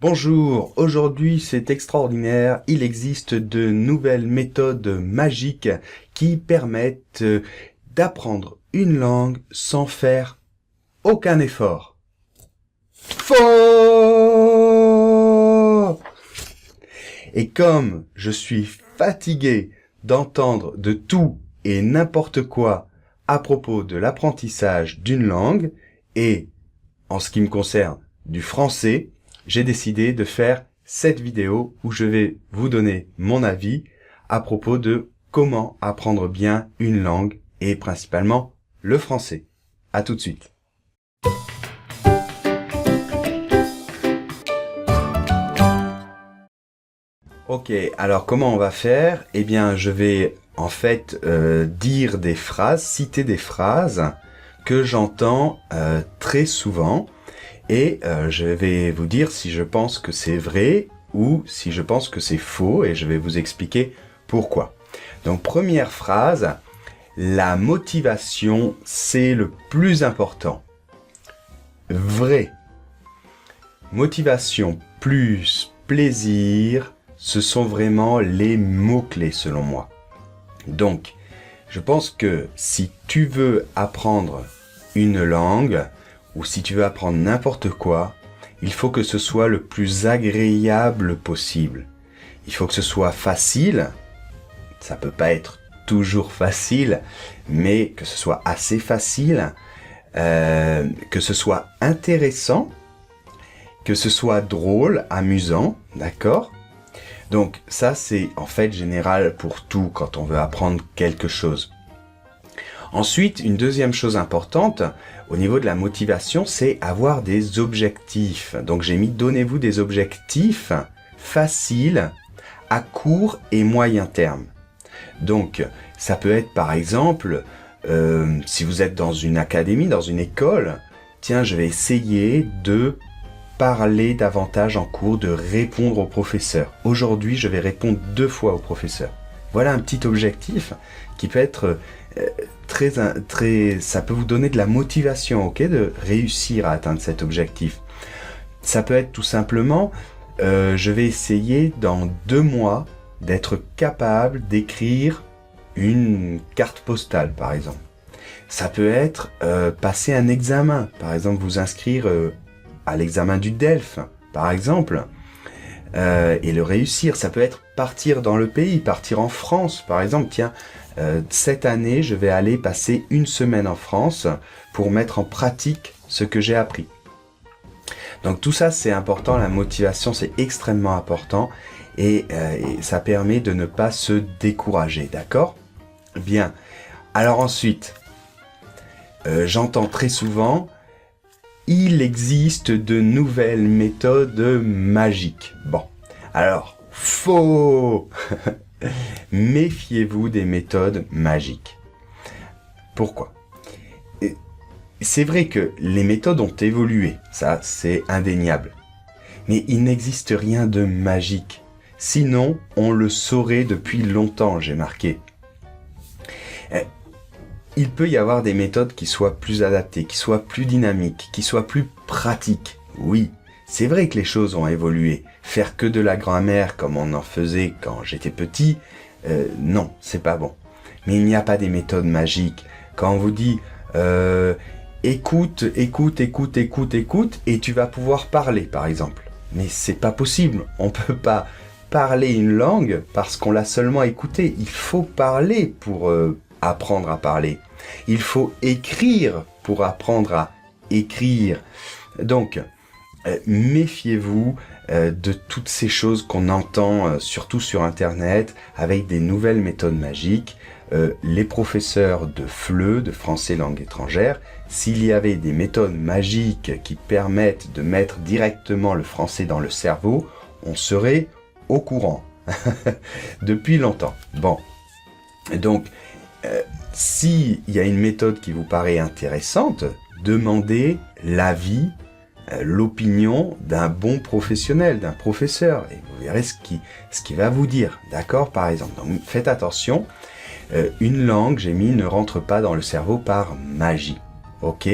Bonjour, aujourd'hui c'est extraordinaire, il existe de nouvelles méthodes magiques qui permettent d'apprendre une langue sans faire aucun effort. Faux! Et comme je suis fatigué d'entendre de tout et n'importe quoi à propos de l'apprentissage d'une langue, et en ce qui me concerne du français, j'ai décidé de faire cette vidéo où je vais vous donner mon avis à propos de comment apprendre bien une langue et principalement le français. À tout de suite. Ok, alors comment on va faire? Eh bien, je vais en fait dire des phrases, citer des phrases que j'entends très souvent et je vais vous dire si je pense que c'est vrai ou si je pense que c'est faux et je vais vous expliquer pourquoi. Donc première phrase, la motivation c'est le plus important. Vrai. Motivation plus plaisir, ce sont vraiment les mots-clés selon moi. Donc, je pense que si tu veux apprendre une langue, ou si tu veux apprendre n'importe quoi, il faut que ce soit le plus agréable possible. Il faut que ce soit facile, ça peut pas être toujours facile, mais que ce soit assez facile, que ce soit intéressant, que ce soit drôle, amusant, d'accord ? Donc ça c'est en fait général pour tout quand on veut apprendre quelque chose. Ensuite, une deuxième chose importante au niveau de la motivation, c'est avoir des objectifs. Donc j'ai mis donnez-vous des objectifs faciles à court et moyen terme. Donc ça peut être par exemple, si vous êtes dans une académie, dans une école, tiens je vais essayer de parler davantage en cours, de répondre au professeur. Aujourd'hui, je vais répondre 2 fois au professeur. Voilà un petit objectif qui peut être ça peut vous donner de la motivation, ok, de réussir à atteindre cet objectif. Ça peut être tout simplement, je vais essayer dans 2 mois d'être capable d'écrire une carte postale, par exemple. Ça peut être passer un examen, par exemple vous inscrire à l'examen du DELF, par exemple, et le réussir. Ça peut être partir dans le pays, partir en France, par exemple. Tiens, cette année, je vais aller passer 1 semaine en France pour mettre en pratique ce que j'ai appris. Donc tout ça, c'est important. La motivation, c'est extrêmement important et ça permet de ne pas se décourager, d'accord ? Bien. Alors ensuite, j'entends très souvent il existe de nouvelles méthodes magiques. Bon, alors, faux. Méfiez-vous des méthodes magiques. Pourquoi ? C'est vrai que les méthodes ont évolué, ça c'est indéniable. Mais il n'existe rien de magique. Sinon, on le saurait depuis longtemps, j'ai marqué. Il peut y avoir des méthodes qui soient plus adaptées, qui soient plus dynamiques, qui soient plus pratiques. Oui, c'est vrai que les choses ont évolué. Faire que de la grammaire comme on en faisait quand j'étais petit, non, c'est pas bon. Mais il n'y a pas des méthodes magiques. Quand on vous dit écoute, et tu vas pouvoir parler, par exemple. Mais c'est pas possible. On peut pas parler une langue parce qu'on l'a seulement écoutée. Il faut parler pour apprendre à parler. Il faut écrire pour apprendre à écrire. Donc, méfiez-vous de toutes ces choses qu'on entend, surtout sur Internet, avec des nouvelles méthodes magiques. Les professeurs de FLE, de français langue étrangère, s'il y avait des méthodes magiques qui permettent de mettre directement le français dans le cerveau, on serait au courant depuis longtemps. Bon, donc, s'il y a une méthode qui vous paraît intéressante, demandez l'avis, l'opinion d'un bon professionnel, d'un professeur, et vous verrez ce qu'il va vous dire, d'accord, par exemple. Donc faites attention, une langue, j'ai mis, ne rentre pas dans le cerveau par magie, ok ?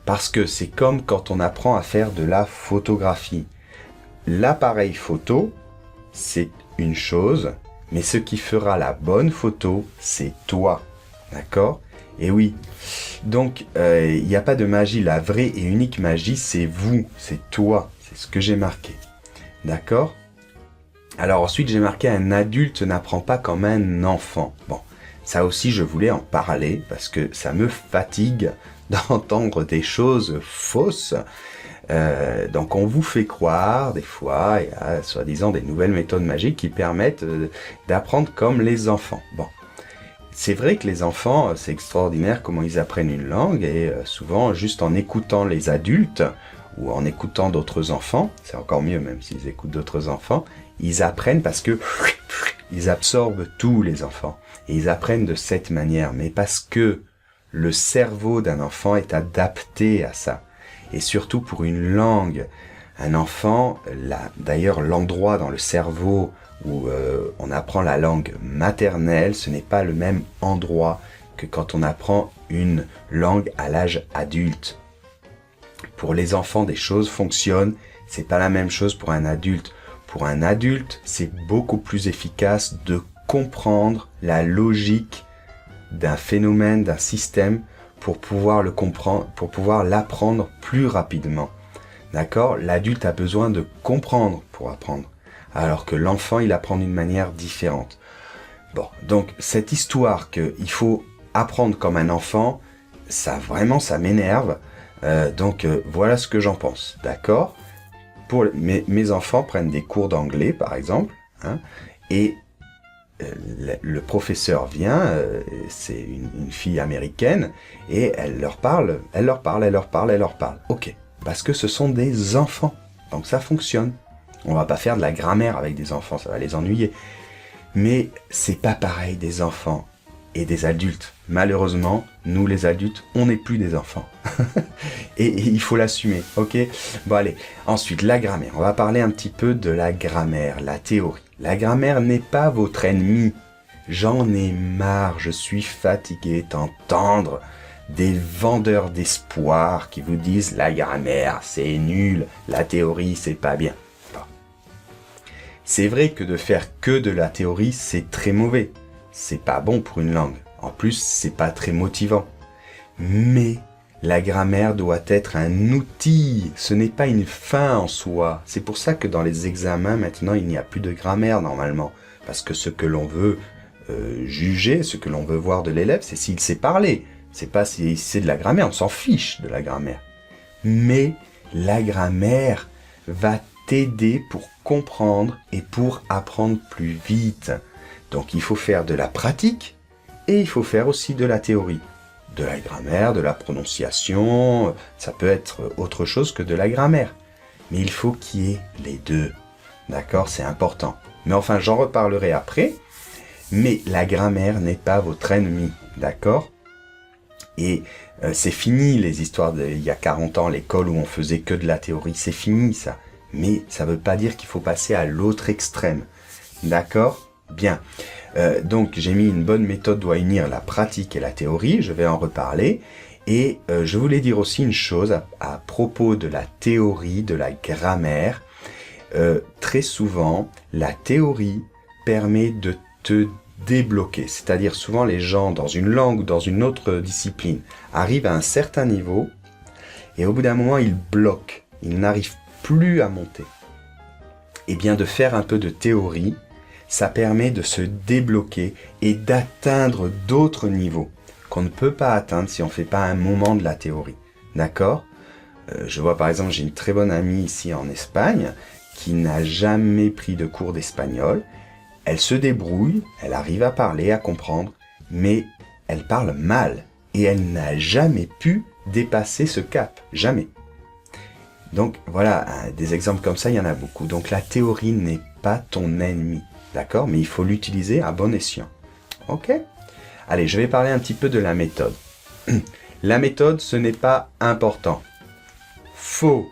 Parce que c'est comme quand on apprend à faire de la photographie. l'appareil photo, c'est une chose, mais ce qui fera la bonne photo, c'est toi. D'accord ? Et oui. Donc, il n'y a pas de magie. La vraie et unique magie, c'est vous, c'est toi. C'est ce que j'ai marqué. D'accord ? Alors ensuite, j'ai marqué un adulte n'apprend pas comme un enfant. Bon, ça aussi, je voulais en parler parce que ça me fatigue d'entendre des choses fausses. Donc on vous fait croire, des fois, il y a soi-disant des nouvelles méthodes magiques qui permettent d'apprendre comme les enfants. Bon, c'est vrai que les enfants, c'est extraordinaire comment ils apprennent une langue et souvent juste en écoutant les adultes ou en écoutant d'autres enfants, c'est encore mieux même s'ils écoutent d'autres enfants, ils apprennent parce que ils absorbent tous les enfants et ils apprennent de cette manière, mais parce que le cerveau d'un enfant est adapté à ça. Et surtout pour une langue, un enfant, d'ailleurs l'endroit dans le cerveau où on apprend la langue maternelle, ce n'est pas le même endroit que quand on apprend une langue à l'âge adulte. Pour les enfants, des choses fonctionnent, c'est pas la même chose pour un adulte. Pour un adulte, c'est beaucoup plus efficace de comprendre la logique d'un phénomène, d'un système, pour pouvoir le comprendre, pour pouvoir l'apprendre plus rapidement. D'accord ? L'adulte a besoin de comprendre pour apprendre, alors que l'enfant, il apprend d'une manière différente. Bon, donc cette histoire qu'il faut apprendre comme un enfant, ça vraiment, ça m'énerve. Donc voilà ce que j'en pense. D'accord ? Pour mes enfants prennent des cours d'anglais, par exemple, hein, et le professeur vient, c'est une fille américaine, et elle leur parle. Ok, parce que ce sont des enfants, donc ça fonctionne. On va pas faire de la grammaire avec des enfants, ça va les ennuyer. Mais c'est pas pareil des enfants et des adultes. Malheureusement, nous les adultes, on n'est plus des enfants. et il faut l'assumer, ok ? Bon allez, ensuite la grammaire. On va parler un petit peu de la grammaire, la théorie. La grammaire n'est pas votre ennemi. J'en ai marre, je suis fatigué d'entendre des vendeurs d'espoir qui vous disent la grammaire c'est nul, la théorie c'est pas bien. Bon. C'est vrai que de faire que de la théorie c'est très mauvais. C'est pas bon pour une langue. En plus, c'est pas très motivant. Mais la grammaire doit être un outil. Ce n'est pas une fin en soi. C'est pour ça que dans les examens, maintenant, il n'y a plus de grammaire normalement. Parce que ce que l'on veut juger, ce que l'on veut voir de l'élève, c'est s'il sait parler. C'est pas si c'est de la grammaire. On s'en fiche de la grammaire. Mais la grammaire va t'aider pour comprendre et pour apprendre plus vite. Donc il faut faire de la pratique et il faut faire aussi de la théorie. De la grammaire, de la prononciation, ça peut être autre chose que de la grammaire. Mais il faut qu'il y ait les deux. D'accord ? C'est important. Mais enfin, j'en reparlerai après. Mais la grammaire n'est pas votre ennemi. D'accord ? Et c'est fini les histoires il y a 40 ans, l'école où on faisait que de la théorie. C'est fini ça. Mais ça ne veut pas dire qu'il faut passer à l'autre extrême. D'accord ? Bien. Donc j'ai mis une bonne méthode doit unir la pratique et la théorie, je vais en reparler. Et je voulais dire aussi une chose à propos de la théorie, de la grammaire. Très souvent, la théorie permet de te débloquer. C'est-à-dire souvent les gens dans une langue ou dans une autre discipline arrivent à un certain niveau et au bout d'un moment ils bloquent, ils n'arrivent plus à monter. Et bien de faire un peu de théorie, ça permet de se débloquer et d'atteindre d'autres niveaux qu'on ne peut pas atteindre si on ne fait pas un moment de la théorie. D'accord ? Je vois par exemple, j'ai une très bonne amie ici en Espagne qui n'a jamais pris de cours d'espagnol. Elle se débrouille, elle arrive à parler, à comprendre, mais elle parle mal et elle n'a jamais pu dépasser ce cap. Jamais. Donc voilà, des exemples comme ça, il y en a beaucoup. Donc la théorie n'est pas ton ennemi. D'accord ? Mais il faut l'utiliser à bon escient. Ok ? Allez, je vais parler un petit peu de la méthode. La méthode, ce n'est pas important. Faux.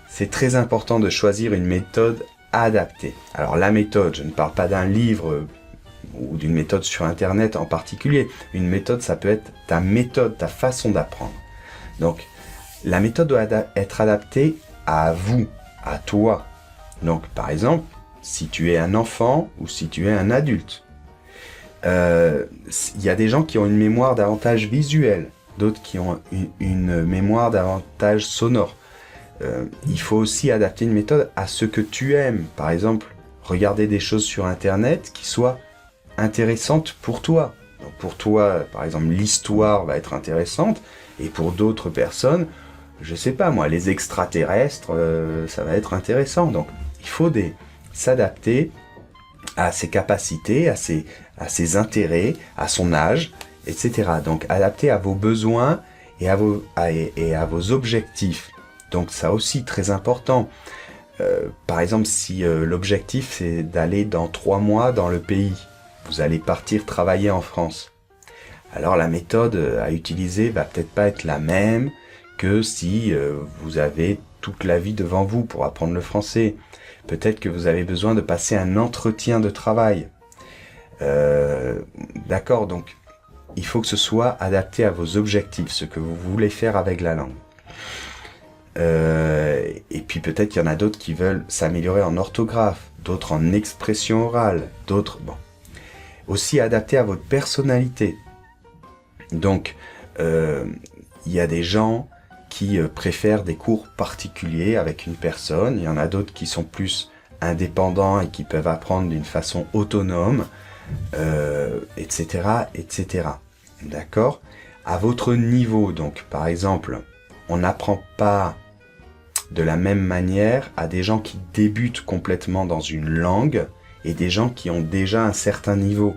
C'est très important de choisir une méthode adaptée. Alors la méthode, je ne parle pas d'un livre ou d'une méthode sur Internet en particulier. Une méthode, ça peut être ta méthode, ta façon d'apprendre. Donc, la méthode doit être adaptée à vous. à toi. Donc, par exemple, si tu es un enfant ou si tu es un adulte, il y a des gens qui ont une mémoire davantage visuelle, d'autres qui ont une mémoire davantage sonore. Il faut aussi adapter une méthode à ce que tu aimes. Par exemple, regarder des choses sur Internet qui soient intéressantes pour toi. Donc pour toi, par exemple, l'histoire va être intéressante, et pour d'autres personnes, je sais pas moi, les extraterrestres, ça va être intéressant. Donc il faut s'adapter à ses capacités, à ses intérêts, à son âge, etc. Donc adapter à vos besoins et à vos objectifs. Donc ça aussi très important. Par exemple, si l'objectif c'est d'aller dans 3 mois dans le pays, vous allez partir travailler en France. Alors la méthode à utiliser va peut-être pas être la même que si vous avez toute la vie devant vous pour apprendre le français. Peut-être que vous avez besoin de passer un entretien de travail. D'accord, donc il faut que ce soit adapté à vos objectifs, ce que vous voulez faire avec la langue. Et puis peut-être qu'il y en a d'autres qui veulent s'améliorer en orthographe, d'autres en expression orale, d'autres, bon. Aussi adapté à votre personnalité. Donc, il y a des gens qui préfèrent des cours particuliers avec une personne, il y en a d'autres qui sont plus indépendants et qui peuvent apprendre d'une façon autonome, etc., etc. D'accord ? À votre niveau, donc, par exemple, on n'apprend pas de la même manière à des gens qui débutent complètement dans une langue et des gens qui ont déjà un certain niveau.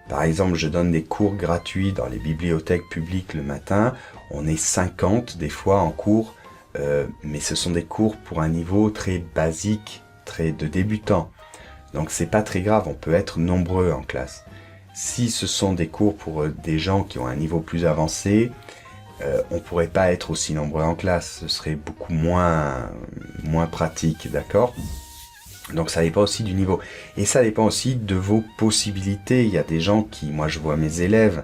Par exemple, je donne des cours gratuits dans les bibliothèques publiques le matin. On est 50 des fois en cours, mais ce sont des cours pour un niveau très basique, très de débutant. Donc c'est pas très grave, on peut être nombreux en classe. Si ce sont des cours pour des gens qui ont un niveau plus avancé, on pourrait pas être aussi nombreux en classe, ce serait beaucoup moins pratique, d'accord ? Donc ça dépend aussi du niveau. Et ça dépend aussi de vos possibilités. Il y a des gens qui, moi je vois mes élèves,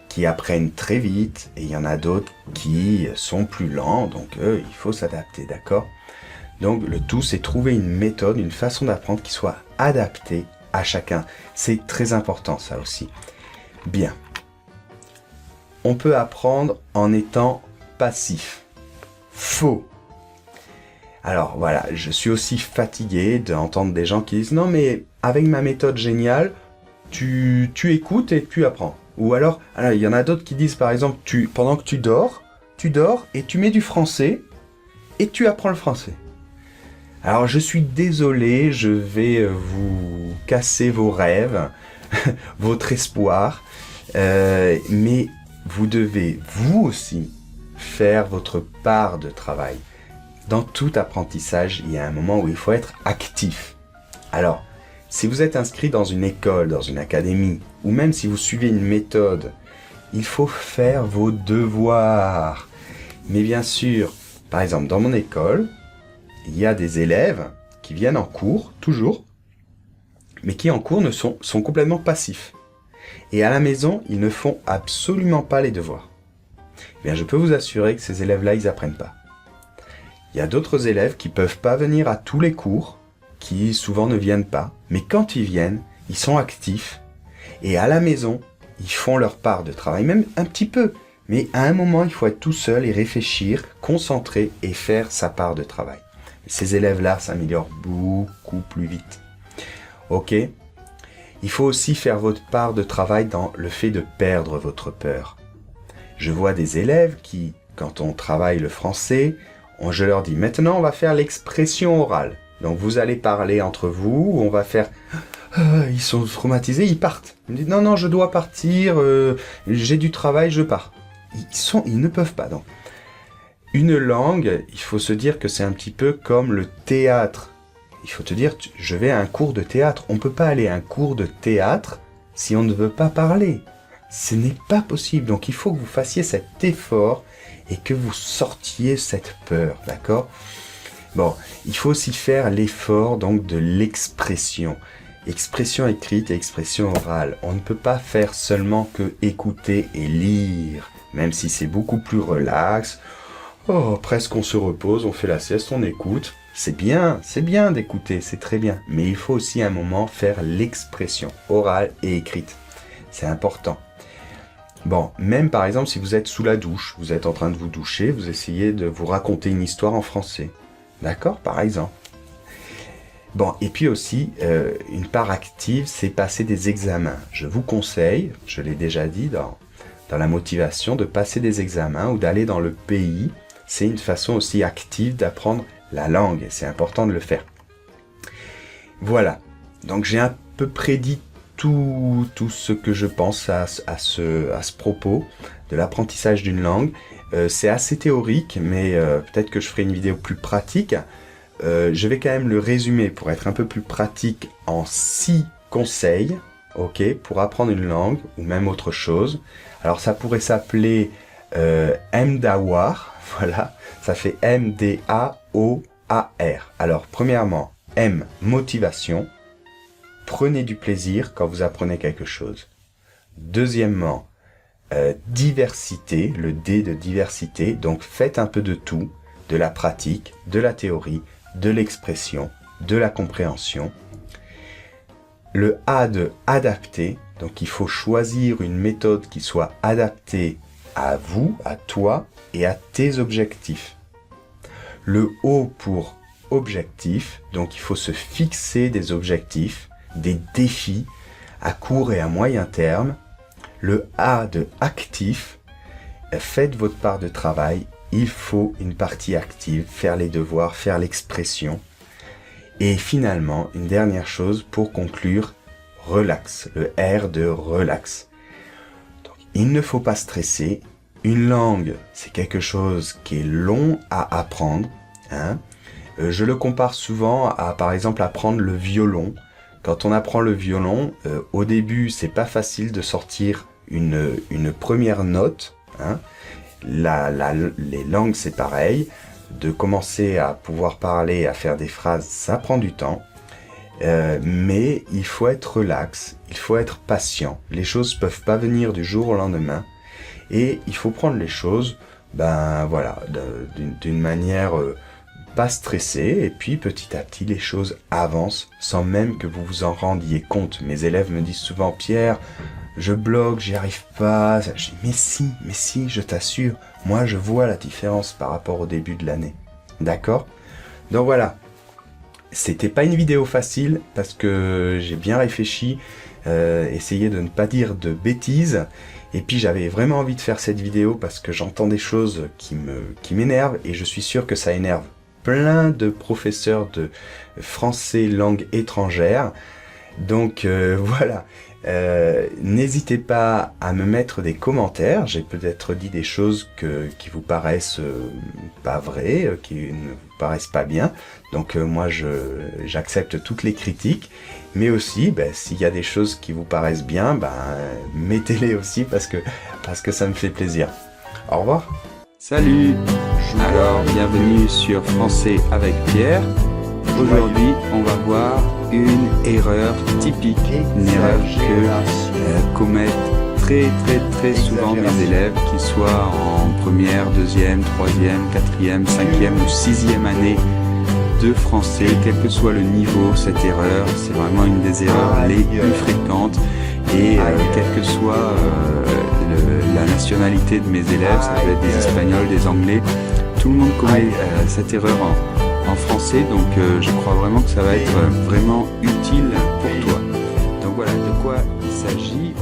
qui apprennent très vite, et il y en a d'autres qui sont plus lents, donc il faut s'adapter, d'accord ? Donc le tout c'est trouver une méthode, une façon d'apprendre qui soit adaptée à chacun. C'est très important ça aussi. Bien. On peut apprendre en étant passif. Faux. Alors voilà, je suis aussi fatigué d'entendre des gens qui disent « Non mais avec ma méthode géniale, tu écoutes et tu apprends. » Ou alors, il y en a d'autres qui disent par exemple « Pendant que tu dors et tu mets du français et tu apprends le français. » Alors je suis désolé, je vais vous casser vos rêves, votre espoir, mais vous devez vous aussi faire votre part de travail. Dans tout apprentissage, il y a un moment où il faut être actif. Alors, si vous êtes inscrit dans une école, dans une académie, ou même si vous suivez une méthode, il faut faire vos devoirs. Mais bien sûr, par exemple, dans mon école, il y a des élèves qui viennent en cours, toujours, mais qui en cours sont complètement passifs. Et à la maison, ils ne font absolument pas les devoirs. Eh bien, je peux vous assurer que ces élèves-là, ils n'apprennent pas. Il y a d'autres élèves qui peuvent pas venir à tous les cours, qui souvent ne viennent pas, mais quand ils viennent, ils sont actifs, et à la maison, ils font leur part de travail, même un petit peu, mais à un moment, il faut être tout seul et réfléchir, concentrer et faire sa part de travail. Ces élèves-là s'améliorent beaucoup plus vite. Ok ? Il faut aussi faire votre part de travail dans le fait de perdre votre peur. Je vois des élèves qui, quand on travaille le français, je leur dis, maintenant on va faire l'expression orale. Donc vous allez parler entre vous, on va faire... ils sont traumatisés, ils partent. Ils me disent, non, je dois partir, j'ai du travail, je pars. Ils ne peuvent pas. Donc. Une langue, il faut se dire que c'est un petit peu comme le théâtre. Il faut te dire, je vais à un cours de théâtre. On ne peut pas aller à un cours de théâtre si on ne veut pas parler. Ce n'est pas possible. Donc il faut que vous fassiez cet effort et que vous sortiez cette peur, d'accord ? Bon, il faut aussi faire l'effort donc de l'expression. Expression écrite et expression orale. On ne peut pas faire seulement que écouter et lire, même si c'est beaucoup plus relax. Oh, presque on se repose, on fait la sieste, on écoute. c'est bien d'écouter, c'est très bien. Mais il faut aussi à un moment faire l'expression orale et écrite. C'est important. Bon, même par exemple si vous êtes sous la douche, vous êtes en train de vous doucher, vous essayez de vous raconter une histoire en français. D'accord, par exemple. Bon, et puis aussi, une part active, c'est passer des examens. Je vous conseille, je l'ai déjà dit dans la motivation, de passer des examens ou d'aller dans le pays. C'est une façon aussi active d'apprendre la langue et c'est important de le faire. Voilà, donc j'ai à peu près dit tout ce que je pense à ce propos de l'apprentissage d'une langue. C'est assez théorique, mais peut-être que je ferai une vidéo plus pratique. Je vais quand même le résumer pour être un peu plus pratique en 6 conseils, ok, pour apprendre une langue ou même autre chose. Alors ça pourrait s'appeler Mdawar, voilà, ça fait M-D-A-O-A-R. Alors premièrement, M, motivation. Prenez du plaisir quand vous apprenez quelque chose. Deuxièmement, diversité, le D de diversité, donc faites un peu de tout, de la pratique, de la théorie, de l'expression, de la compréhension. Le A de adapter, donc il faut choisir une méthode qui soit adaptée à vous, à toi et à tes objectifs. Le O pour objectif, donc il faut se fixer des objectifs, des défis à court et à moyen terme. Le A de actif, faites votre part de travail, il faut une partie active, faire les devoirs, faire l'expression. Et finalement, une dernière chose pour conclure, relax, le R de relax. Donc, il ne faut pas stresser, une langue c'est quelque chose qui est long à apprendre, hein. Je le compare souvent à par exemple apprendre le violon. Quand on apprend le violon, au début, c'est pas facile de sortir une première note, hein. Les langues, c'est pareil. De commencer à pouvoir parler, à faire des phrases, ça prend du temps. Mais il faut être relax, il faut être patient. Les choses peuvent pas venir du jour au lendemain. Et il faut prendre les choses, voilà, d'une manière pas stressée, et puis petit à petit les choses avancent sans même que vous vous en rendiez compte. Mes élèves me disent souvent, Pierre, je bloque, j'y arrive pas. Je dis, mais si, je t'assure, moi je vois la différence par rapport au début de l'année. D'accord? Donc voilà, c'était pas une vidéo facile parce que j'ai bien réfléchi, essayé de ne pas dire de bêtises. Et puis j'avais vraiment envie de faire cette vidéo parce que j'entends des choses qui m'énervent et je suis sûr que ça énerve plein de professeurs de français langue étrangère. Donc voilà, n'hésitez pas à me mettre des commentaires. J'ai peut-être dit des choses qui vous paraissent pas vraies, qui ne vous paraissent pas bien. Donc moi j'accepte toutes les critiques. Mais aussi, s'il y a des choses qui vous paraissent bien, mettez-les aussi parce que ça me fait plaisir. Au revoir. Salut. Alors, bienvenue sur Français avec Pierre. Aujourd'hui, on va voir une erreur typique, une erreur que commettent très souvent mes élèves, qu'ils soient en première, deuxième, troisième, quatrième, cinquième ou sixième année de français, quel que soit le niveau. Cette erreur, c'est vraiment une des erreurs les plus fréquentes et quelle que soit la nationalité de mes élèves, ça peut être des Espagnols, des Anglais, tout le monde commet cette erreur en français, donc je crois vraiment que ça va être vraiment utile pour toi. Donc voilà, de quoi il s'agit?